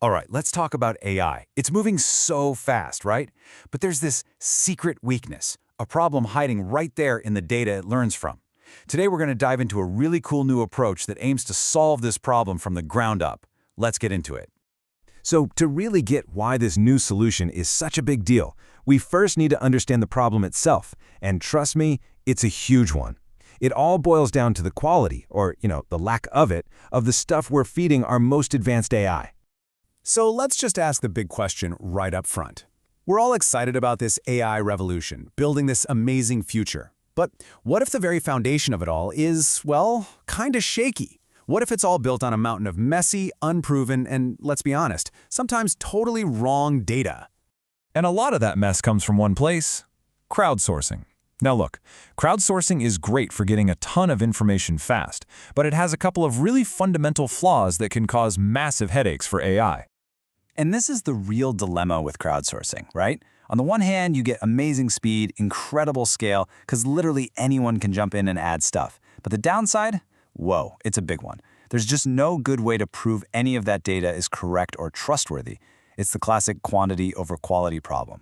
All right, let's talk about AI. It's moving so fast, right? But there's this secret weakness, a problem hiding right there in the data it learns from. Today we're going to dive into a really cool new approach that aims to solve this problem from the ground up. Let's get into it. So to really get why this new solution is such a big deal, we first need to understand the problem itself. And trust me, it's a huge one. It all boils down to the quality, or the lack of it, of the stuff we're feeding our most advanced AI. So let's just ask the big question right up front. We're all excited about this AI revolution, building this amazing future. But what if the very foundation of it all is, well, kind of shaky? What if it's all built on a mountain of messy, unproven, and, let's be honest, sometimes totally wrong data? And a lot of that mess comes from one place: crowdsourcing. Now look, crowdsourcing is great for getting a ton of information fast, but it has a couple of really fundamental flaws that can cause massive headaches for AI. And this is the real dilemma with crowdsourcing, right? On the one hand, you get amazing speed, incredible scale, because literally anyone can jump in and add stuff. But the downside? Whoa, it's a big one. There's just no good way to prove any of that data is correct or trustworthy. It's the classic quantity over quality problem.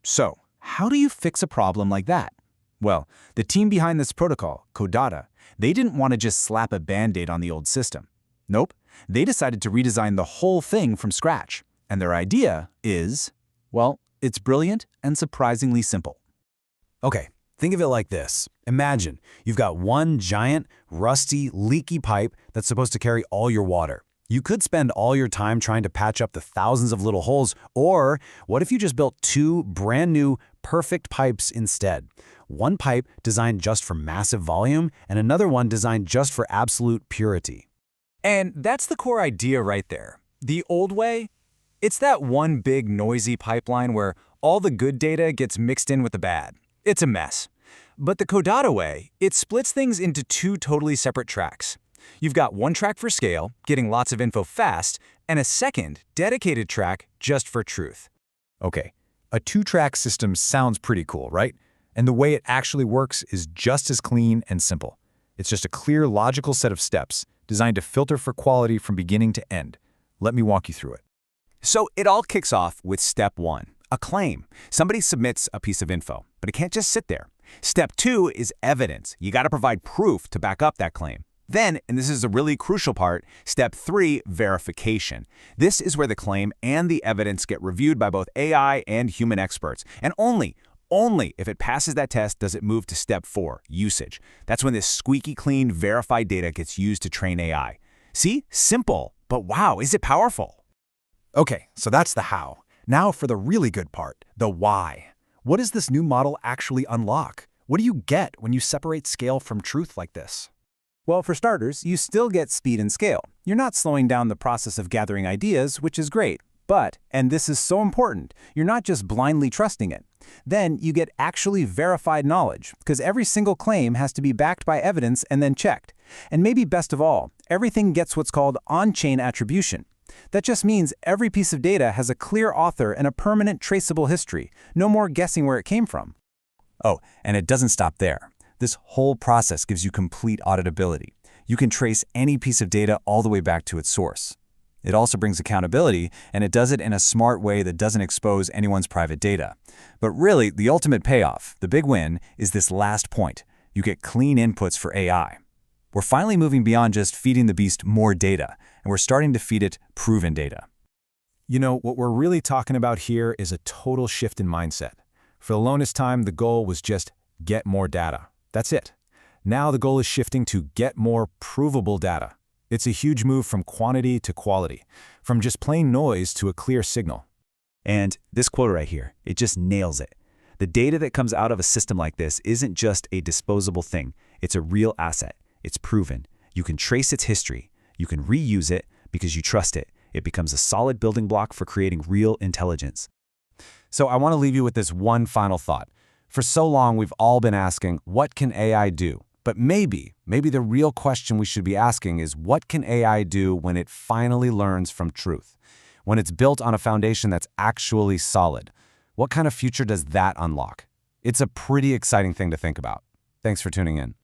So, how do you fix a problem like that? Well, the team behind this protocol, Codatta, they didn't want to just slap a Band-Aid on the old system. Nope, they decided to redesign the whole thing from scratch. And their idea is, well, it's brilliant and surprisingly simple. Okay, think of it like this. Imagine you've got one giant, rusty, leaky pipe that's supposed to carry all your water. You could spend all your time trying to patch up the thousands of little holes, or what if you just built two brand new, perfect pipes instead? One pipe designed just for massive volume, and another one designed just for absolute purity. And that's the core idea right there. The old way? It's that one big noisy pipeline where all the good data gets mixed in with the bad. It's a mess. But the Codatta way, it splits things into two totally separate tracks. You've got one track for scale, getting lots of info fast, and a second, dedicated track just for truth. Okay, a two-track system sounds pretty cool, right? And the way it actually works is just as clean and simple. It's just a clear, logical set of steps designed to filter for quality from beginning to end. Let me walk you through it. So it all kicks off with step one, a claim. Somebody submits a piece of info, but it can't just sit there. Step two is evidence. You got to provide proof to back up that claim. Then, and this is a really crucial part, step three, verification. This is where the claim and the evidence get reviewed by both AI and human experts. And only if it passes that test does it move to step four, usage. That's when this squeaky clean, verified data gets used to train AI. See? Simple, but wow, is it powerful? Okay, so that's the how. Now for the really good part, the why. What does this new model actually unlock? What do you get when you separate scale from truth like this? Well, for starters, you still get speed and scale. You're not slowing down the process of gathering ideas, which is great. But, and this is so important, you're not just blindly trusting it. Then you get actually verified knowledge, because every single claim has to be backed by evidence and then checked. And maybe best of all, everything gets what's called on-chain attribution. That just means every piece of data has a clear author and a permanent traceable history, no more guessing where it came from. Oh, and it doesn't stop there. This whole process gives you complete auditability. You can trace any piece of data all the way back to its source. It also brings accountability, and it does it in a smart way that doesn't expose anyone's private data. But really, the ultimate payoff, the big win, is this last point. You get clean inputs for AI. We're finally moving beyond just feeding the beast more data, and we're starting to feed it proven data. You know, what we're really talking about here is a total shift in mindset. For the longest time, the goal was just get more data. That's it. Now the goal is shifting to get more provable data. It's a huge move from quantity to quality, from just plain noise to a clear signal. And this quote right here, it just nails it. The data that comes out of a system like this isn't just a disposable thing. It's a real asset. It's proven. You can trace its history. You can reuse it because you trust it. It becomes a solid building block for creating real intelligence. So I want to leave you with this one final thought. For so long, we've all been asking, what can AI do? But maybe the real question we should be asking is, what can AI do when it finally learns from truth? When it's built on a foundation that's actually solid? What kind of future does that unlock? It's a pretty exciting thing to think about. Thanks for tuning in.